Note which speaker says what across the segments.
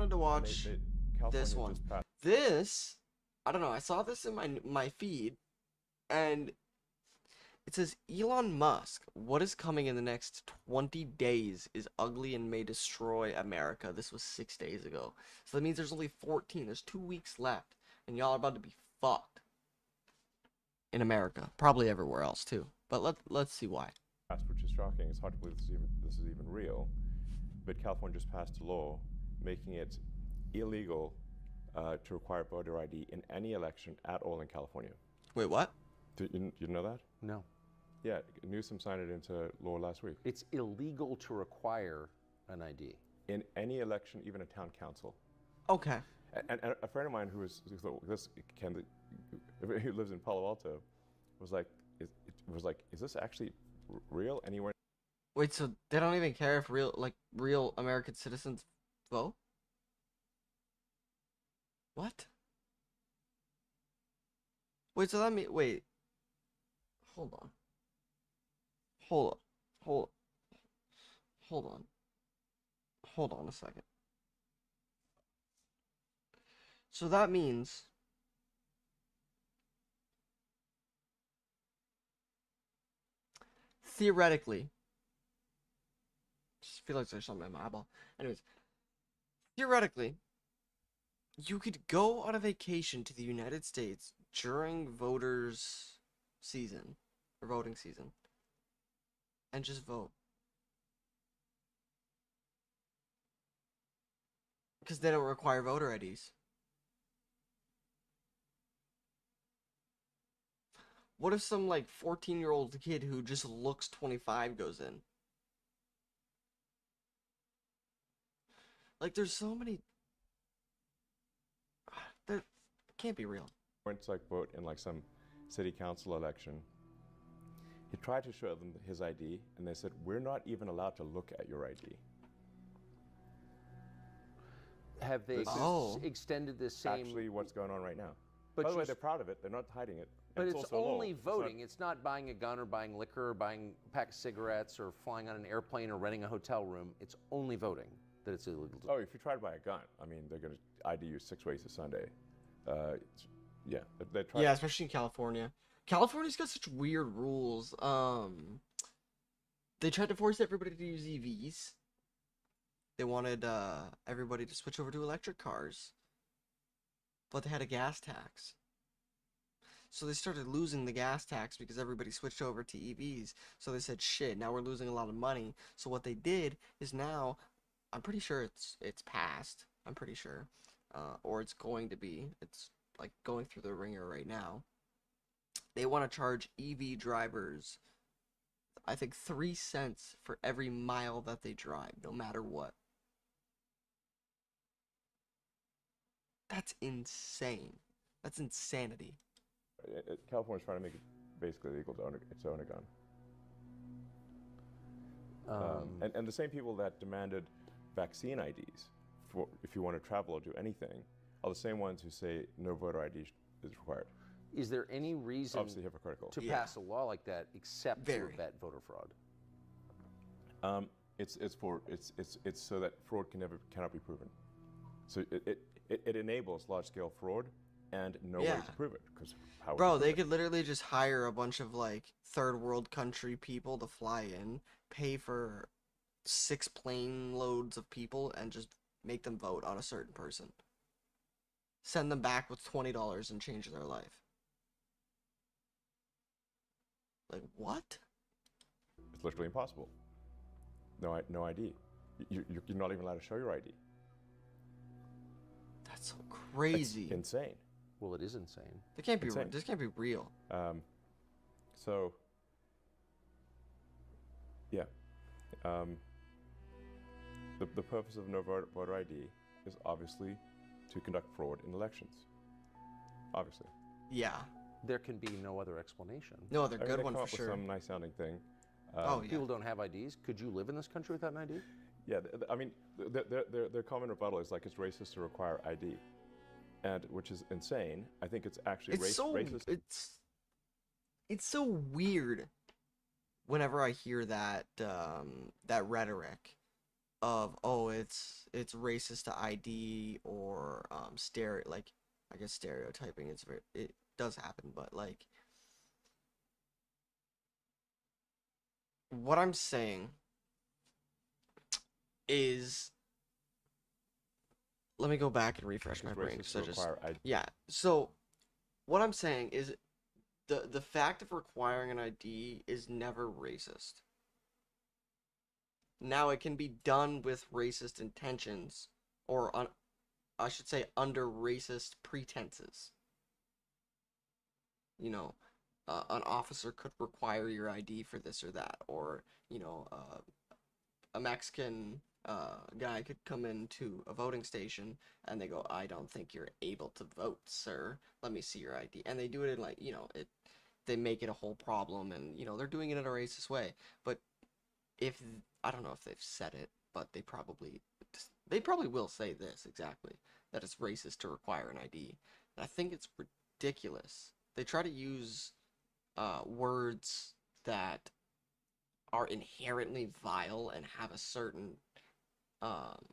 Speaker 1: wanted to
Speaker 2: And
Speaker 1: watch this
Speaker 2: California
Speaker 1: one.
Speaker 2: just passed.
Speaker 1: This, I don't know. I saw this in my feed, and it says Elon Musk. What is coming in the next 20 days is ugly and may destroy America. This was 6 days ago. So that means there's only 14. There's 2 weeks left, and y'all are about to be fucked in America. Probably everywhere else too. But let's see why.
Speaker 2: Which is shocking. It's hard to believe this is even real. But California just passed a law making it illegal to require voter ID in any election at all in California.
Speaker 1: Wait, what?
Speaker 2: You know that?
Speaker 3: No.
Speaker 2: Yeah, Newsom signed it into law last week.
Speaker 3: It's illegal to require an ID.
Speaker 2: In any election, even a town council.
Speaker 1: Okay.
Speaker 2: And a friend of mine who lives in Palo Alto was like, is this actually real anywhere?
Speaker 1: Wait, so they don't even care if real American citizens vote? What? Wait, so that mean wait. Hold on. Hold on. Hold on. Hold on a second. So that means theoretically, just feel like there's something in my eyeball. Anyways, theoretically, you could go on a vacation to the United States during voters season or voting season and just vote. Because they don't require voter IDs. What if some 14-year-old kid who just looks 25 goes in? There's so many. That can't be real.
Speaker 2: Went to vote in some city council election. He tried to show them his ID, and they said, "We're not even allowed to look at your ID."
Speaker 3: Have they extended this same?
Speaker 2: Actually, what's going on right now?
Speaker 3: But
Speaker 2: by the way, they're proud of it. They're not hiding it.
Speaker 3: But it's
Speaker 2: also
Speaker 3: only
Speaker 2: law.
Speaker 3: voting. It's not buying a gun or buying liquor or buying a pack of cigarettes or flying on an airplane or renting a hotel room. It's only voting that it's illegal to do.
Speaker 2: Oh, if you try to buy a gun, I mean, they're going to ID you 6 ways to Sunday. Yeah, they try.
Speaker 1: Yeah, especially in California. California's got such weird rules. They tried to force everybody to use EVs. They wanted everybody to switch over to electric cars, but they had a gas tax. So they started losing the gas tax because everybody switched over to EVs. So they said, shit, now we're losing a lot of money. So what they did is now, I'm pretty sure it's passed. I'm pretty sure. Or it's going to be. It's going through the ringer right now. They want to charge EV drivers, I think, 3 cents for every mile that they drive, no matter what. That's insane. That's insanity.
Speaker 2: California's trying to make it basically legal to own a gun. And the same people that demanded vaccine IDs for if you want to travel or do anything are the same ones who say no voter ID is required.
Speaker 3: Is there any reason
Speaker 2: Obviously hypocritical.
Speaker 3: to pass a law like that except to abet voter fraud?
Speaker 2: It's so that fraud cannot be proven. So it enables large scale fraud and no way to prove it because how?
Speaker 1: Bro, they could literally just hire a bunch of third world country people to fly in, pay for 6 plane loads of people, and just make them vote on a certain person. Send them back with $20 and change their life. What?
Speaker 2: It's literally impossible. No ID. You're not even allowed to show your ID.
Speaker 1: That's so crazy.
Speaker 2: It's insane.
Speaker 3: Well, it is insane.
Speaker 1: This can't be real.
Speaker 2: So, yeah. The purpose of no voter ID is obviously to conduct fraud in elections. Obviously.
Speaker 1: Yeah.
Speaker 3: There can be no other explanation.
Speaker 1: No other good
Speaker 2: they
Speaker 1: one
Speaker 2: come
Speaker 1: for
Speaker 2: up with
Speaker 1: sure.
Speaker 2: some nice sounding thing.
Speaker 1: Yeah.
Speaker 3: People don't have IDs. Could you live in this country without an ID?
Speaker 2: Yeah, I mean, their common rebuttal is it's racist to require ID, and which is insane. I think it's actually racist.
Speaker 1: It's so weird whenever I hear that that rhetoric of, oh, it's racist to ID, or like, I guess stereotyping, it does happen, but like, what I'm saying is, let me go back and refresh my
Speaker 2: It's
Speaker 1: brain,
Speaker 2: racist
Speaker 1: because
Speaker 2: to require ID.
Speaker 1: yeah. So what I'm saying is, the fact of requiring an ID is never racist. Now, it can be done with racist intentions, or I should say, under racist pretenses. You know, an officer could require your ID for this or that, or a Mexican guy could come into a voting station and they go, "I don't think you're able to vote, sir. Let me see your ID." And they do it in, like, they make it a whole problem, and they're doing it in a racist way. But if I don't know if they've said it, but they probably will say this exactly, that it's racist to require an ID. And I think it's ridiculous. They try to use words that are inherently vile and have a certain um,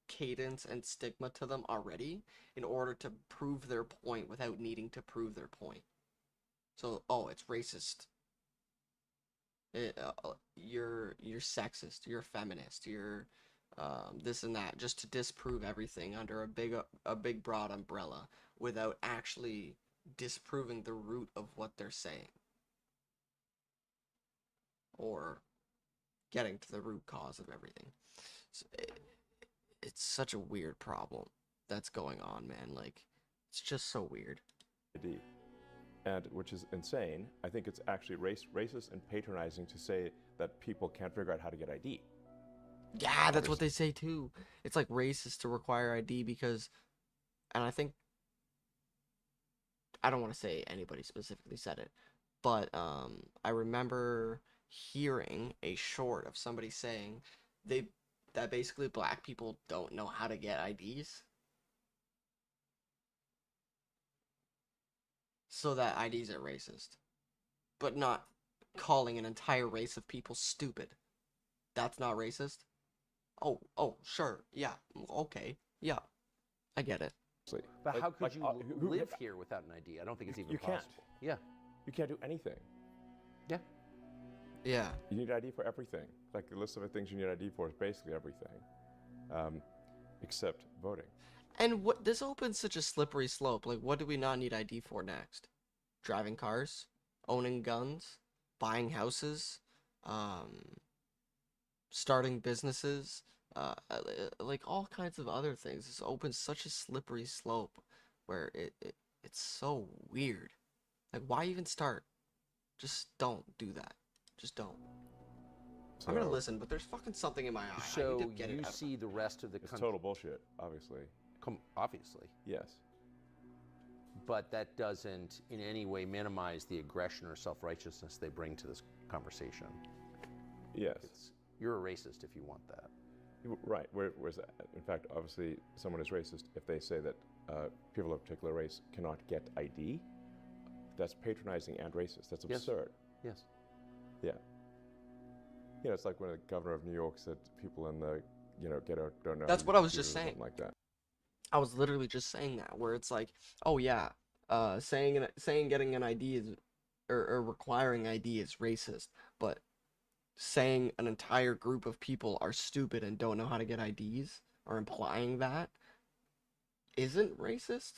Speaker 1: cadence and stigma to them already, in order to prove their point without needing to prove their point. So, oh, it's racist. You're sexist. You're feminist. You're this and that, just to disprove everything under a big broad umbrella, without actually disproving the root of what they're saying, or getting to the root cause of everything. So it's such a weird problem that's going on, man. Like, it's just so weird.
Speaker 2: ID. And which is insane. I think it's actually racist and patronizing to say that people can't figure out how to get ID.
Speaker 1: Yeah, that's what they say too. It's like racist to require ID because, and I think, I don't want to say anybody specifically said it, but I remember hearing a short of somebody saying that basically black people don't know how to get IDs. So that IDs are racist. But not calling an entire race of people stupid. That's not racist? Oh, sure. Yeah. Okay. Yeah. I get it.
Speaker 3: But how could you
Speaker 2: who
Speaker 3: live here without an ID? I don't think it's even
Speaker 2: You can't.
Speaker 3: possible. Yeah.
Speaker 2: You can't do anything.
Speaker 3: Yeah.
Speaker 1: Yeah.
Speaker 2: You need ID for everything. Like, the list of the things you need ID for is basically everything, except voting.
Speaker 1: And what, this opens such a slippery slope. Like, what do we not need ID for next? Driving cars, owning guns, buying houses, starting businesses, like all kinds of other things. This opens such a slippery slope where it's so weird. Like, why even start? Just don't do that. Just don't. I'm gonna listen, but there's fucking something in my eye. I
Speaker 3: So
Speaker 1: need to get
Speaker 3: you
Speaker 1: it out.
Speaker 3: see the rest of the
Speaker 2: It's
Speaker 3: country.
Speaker 2: total bullshit, obviously.
Speaker 3: Obviously.
Speaker 2: Yes.
Speaker 3: But that doesn't in any way minimize the aggression or self-righteousness they bring to this conversation.
Speaker 2: Yes.
Speaker 3: You're a racist if you want that.
Speaker 2: Right. Whereas, in fact, obviously, someone is racist if they say that people of a particular race cannot get ID. That's patronizing and racist. That's absurd.
Speaker 3: Yes.
Speaker 2: Yeah. You know, it's like when the governor of New York said people in the, ghetto don't know.
Speaker 1: That's
Speaker 2: how to
Speaker 1: what
Speaker 2: use
Speaker 1: I was just
Speaker 2: computers or
Speaker 1: saying.
Speaker 2: something like that.
Speaker 1: I was literally just saying that, where it's like, oh yeah, saying getting an ID is, or requiring ID is racist, but saying an entire group of people are stupid and don't know how to get IDs, or implying that, isn't racist.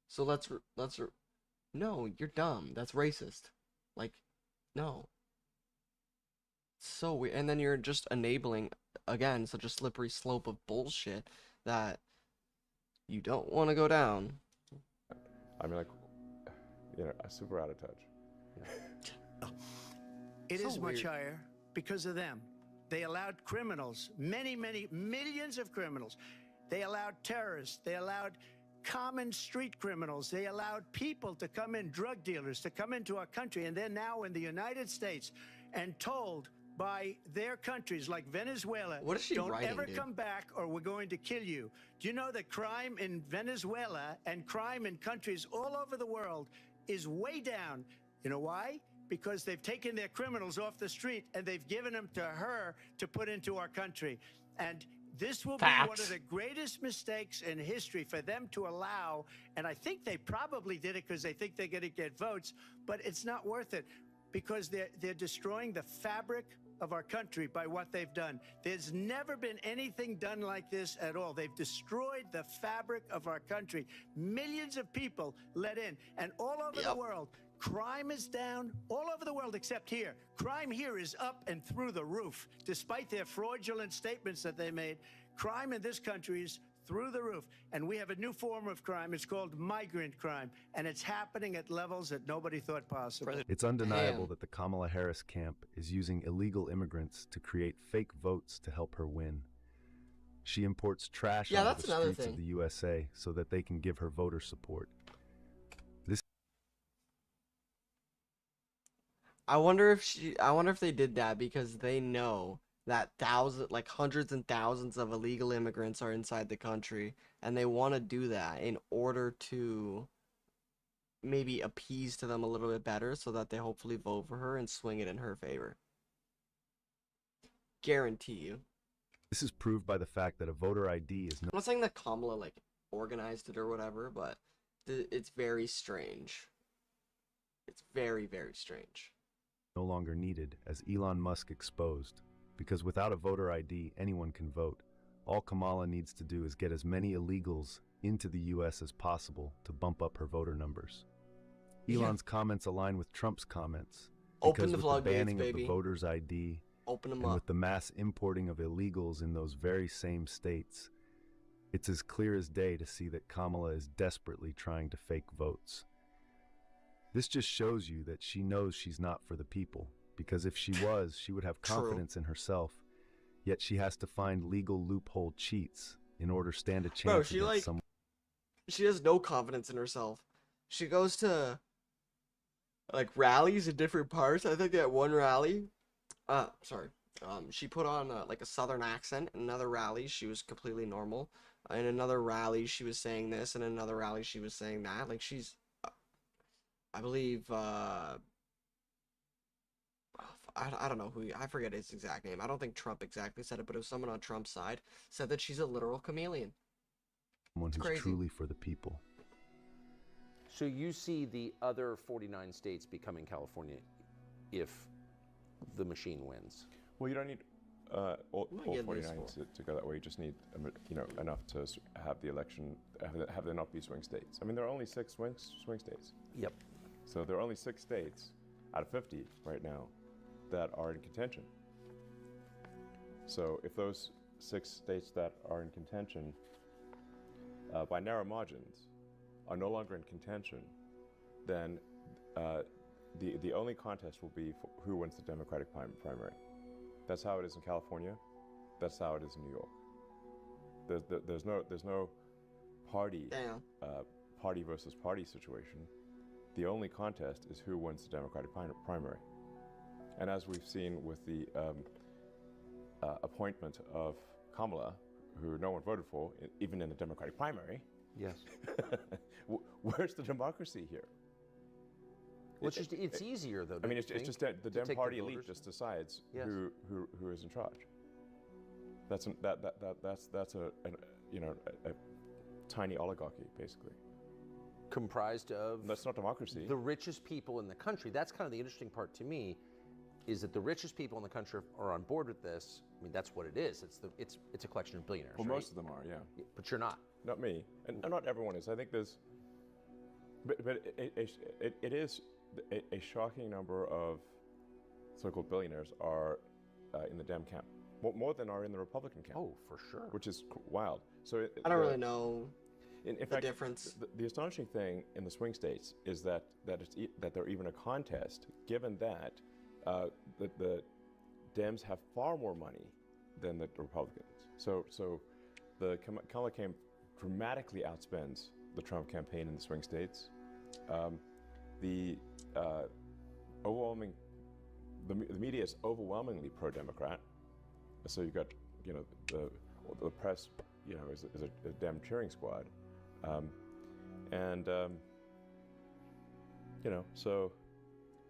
Speaker 1: So no, you're dumb. That's racist. Like, no. So weird. And then you're just enabling, again, such a slippery slope of bullshit that you don't want to go down.
Speaker 2: I mean, like, super out of touch.
Speaker 4: It
Speaker 1: So
Speaker 4: is much
Speaker 1: weird.
Speaker 4: higher because of them. They allowed criminals, many, many, millions of criminals. They allowed terrorists. They allowed common street criminals. They allowed people to come in, drug dealers, to come into our country. And they're now in the United States and told by their countries like Venezuela,
Speaker 1: What is she
Speaker 4: don't
Speaker 1: writing,
Speaker 4: ever
Speaker 1: dude?
Speaker 4: come back or we're going to kill you. Do you know that crime in Venezuela and crime in countries all over the world is way down? You know why? because they've taken their criminals off the street and they've given them to her to put into our country. And this will be one of the greatest mistakes in history for them to allow. And I think they probably did it because they think they're going to get votes, but it's not worth it because they're destroying the fabric of our country by what they've done. There's never been anything done like this at all. They've destroyed the fabric of our country. Millions of people let in, and all over the world, crime is down all over the world except here. Crime here is up and through the roof. Despite their fraudulent statements that they made, crime in this country is through the roof. And we have a new form of crime. It's called migrant crime. And it's happening at levels that nobody thought possible.
Speaker 5: It's undeniable that the Kamala Harris camp is using illegal immigrants to create fake votes to help her win. She imports trash onto the streets of the USA so that they can give her voter support.
Speaker 1: I wonder if they did that because they know that hundreds and thousands of illegal immigrants are inside the country, and they want to do that in order to maybe appease to them a little bit better so that they hopefully vote for her and swing it in her favor. Guarantee you.
Speaker 5: This is proved by the fact that a voter ID is
Speaker 1: I'm not saying that Kamala organized it or whatever, but it's very strange. It's very, very strange.
Speaker 5: no longer needed, as Elon Musk exposed, because without a voter ID, anyone can vote. All Kamala needs to do is get as many illegals into the U.S. as possible to bump up her voter numbers. Elon's comments align with Trump's comments.
Speaker 1: Open the
Speaker 5: with
Speaker 1: floodgates,
Speaker 5: the banning
Speaker 1: baby.
Speaker 5: of the voter's ID,
Speaker 1: Open them
Speaker 5: and
Speaker 1: up.
Speaker 5: with the mass importing of illegals in those very same states, it's as clear as day to see that Kamala is desperately trying to fake votes. This just shows you that she knows she's not for the people, because if she was, she would have confidence in herself, yet she has to find legal loophole cheats in order to stand a chance against someone.
Speaker 1: She has no confidence in herself. She goes to rallies in different parts. I think at one rally, she put on a southern accent. In another rally, she was completely normal. In another rally, she was saying this. In another rally, she was saying that. She's, I believe, I don't know I forget his exact name. I don't think Trump exactly said it, but it was someone on Trump's side said that she's a literal chameleon.
Speaker 5: Someone who's truly for the people.
Speaker 3: So you see the other 49 states becoming California if the machine wins?
Speaker 2: Well, you don't need all 49 to go that way. You just need enough to have the election, have there not be swing states. I mean, there are only 6 swing states.
Speaker 3: Yep.
Speaker 2: So there are only 6 states out of 50 right now that are in contention. So if those 6 states that are in contention by narrow margins are no longer in contention, then the only contest will be for who wins the Democratic primary. That's how it is in California. That's how it is in New York. There's no party party versus party situation. The only contest is who wins the Democratic primary. And as we've seen with the appointment of Kamala, who no one voted for, even in the Democratic primary.
Speaker 3: Yes.
Speaker 2: Where's the democracy here?
Speaker 3: Well, it's easier though.
Speaker 2: I mean, it's just that the Dem Party elite just decides who is in charge. That's a tiny oligarchy basically.
Speaker 3: Comprised of.
Speaker 2: That's not democracy.
Speaker 3: The richest people in the country. That's kind of the interesting part to me, is that the richest people in the country are on board with this. I mean, that's what it is. It's a collection of billionaires.
Speaker 2: Well,
Speaker 3: right?
Speaker 2: most of them are, yeah.
Speaker 3: But you're not.
Speaker 2: Not me, and not everyone is. I think there's, but it is a shocking number of so-called billionaires are in the Dem camp, more than are in the Republican camp.
Speaker 3: Oh, for sure.
Speaker 2: Which is wild. So
Speaker 1: I don't really know.
Speaker 2: In fact, difference. The astonishing thing in the swing states is that they're even a contest, given that the Dems have far more money than the Republicans. So the Kamala camp dramatically outspends the Trump campaign in the swing states. The media is overwhelmingly pro-Democrat. So you've got the press is a Dem cheering squad, so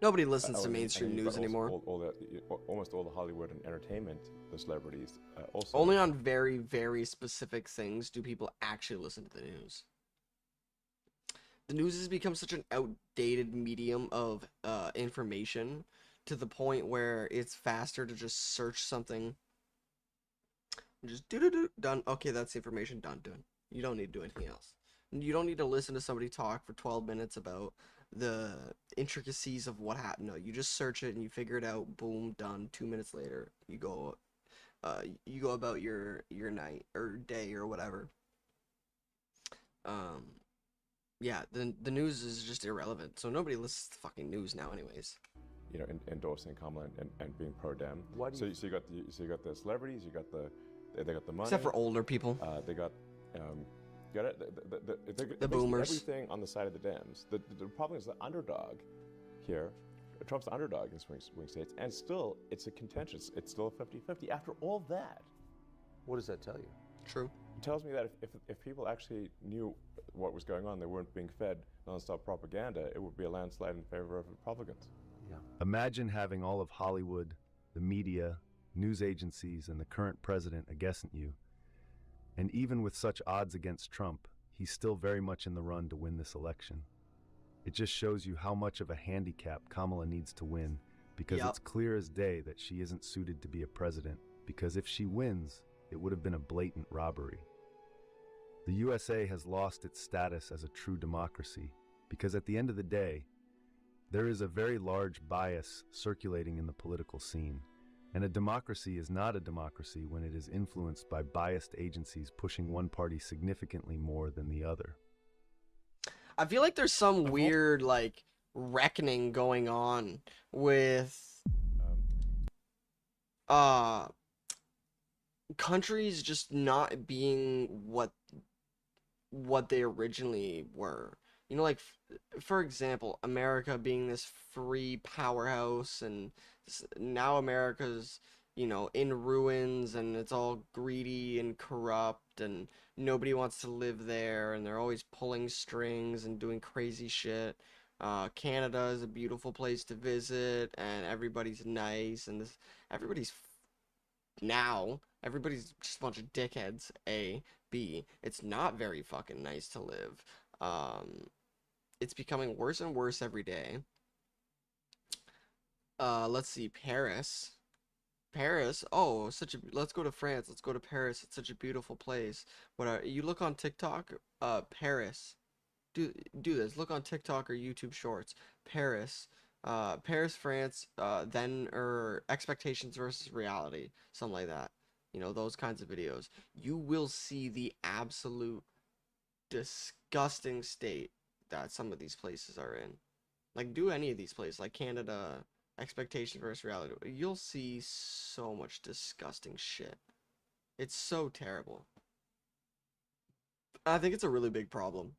Speaker 1: Nobody listens to
Speaker 2: and
Speaker 1: mainstream
Speaker 2: then you've
Speaker 1: news
Speaker 2: got also
Speaker 1: anymore.
Speaker 2: almost all the Hollywood and entertainment, the celebrities, also.
Speaker 1: Only on very, very specific things do people actually listen to the news. The news has become such an outdated medium of information to the point where it's faster to just search something. Just do done. Okay, that's the information done. You don't need to do anything else. You don't need to listen to somebody talk for 12 minutes about the intricacies of what happened. No, you just search it and you figure it out. Boom, done. 2 minutes later, you go about your night or day or whatever. Yeah, the news is just irrelevant. So nobody listens to fucking news now, anyways.
Speaker 2: Endorsing Kamala and being pro-Dem.
Speaker 3: Why do
Speaker 2: So
Speaker 3: you-
Speaker 2: you got the celebrities, they got the money.
Speaker 1: Except for older people.
Speaker 2: They got
Speaker 1: The boomers.
Speaker 2: Everything on the side of the Dems. The problem is the underdog here. Trump's the underdog in swing states, and still it's a contentious. It's still a 50-50. After all that,
Speaker 3: What does that tell you?
Speaker 1: True.
Speaker 2: it tells me that if people actually knew what was going on, they weren't being fed nonstop propaganda, it would be a landslide in favor of Republicans.
Speaker 3: Yeah.
Speaker 5: Imagine having all of Hollywood, the media, news agencies, and the current president against you. And even with such odds against Trump, he's still very much in the run to win this election. It just shows you how much of a handicap Kamala needs to win, because
Speaker 1: Yep.
Speaker 5: it's clear as day that she isn't suited to be a president, because if she wins, it would have been a blatant robbery. The USA has lost its status as a true democracy, because at the end of the day, there is a very large bias circulating in the political scene. And a democracy is not a democracy when it is influenced by biased agencies pushing one party significantly more than the other.
Speaker 1: I feel like there's some weird like reckoning going on with countries just not being what they originally were. Like for example, America being this free powerhouse, and now America's in ruins, and it's all greedy and corrupt, and nobody wants to live there, and they're always pulling strings and doing crazy shit. Canada is a beautiful place to visit, and everybody's nice, and everybody's just a bunch of dickheads. A, B, it's not very fucking nice to live. It's becoming worse and worse every day. Let's see, Paris. Oh, let's go to France. Let's go to Paris. It's such a beautiful place. You look on TikTok, Paris. Do this. Look on TikTok or YouTube Shorts. Paris, France. Then or expectations versus reality, something like that. Those kinds of videos. You will see the absolute disgusting state that some of these places are in. Like, do any of these places, like Canada, expectation versus reality, you'll see so much disgusting shit. It's so terrible. I think it's a really big problem.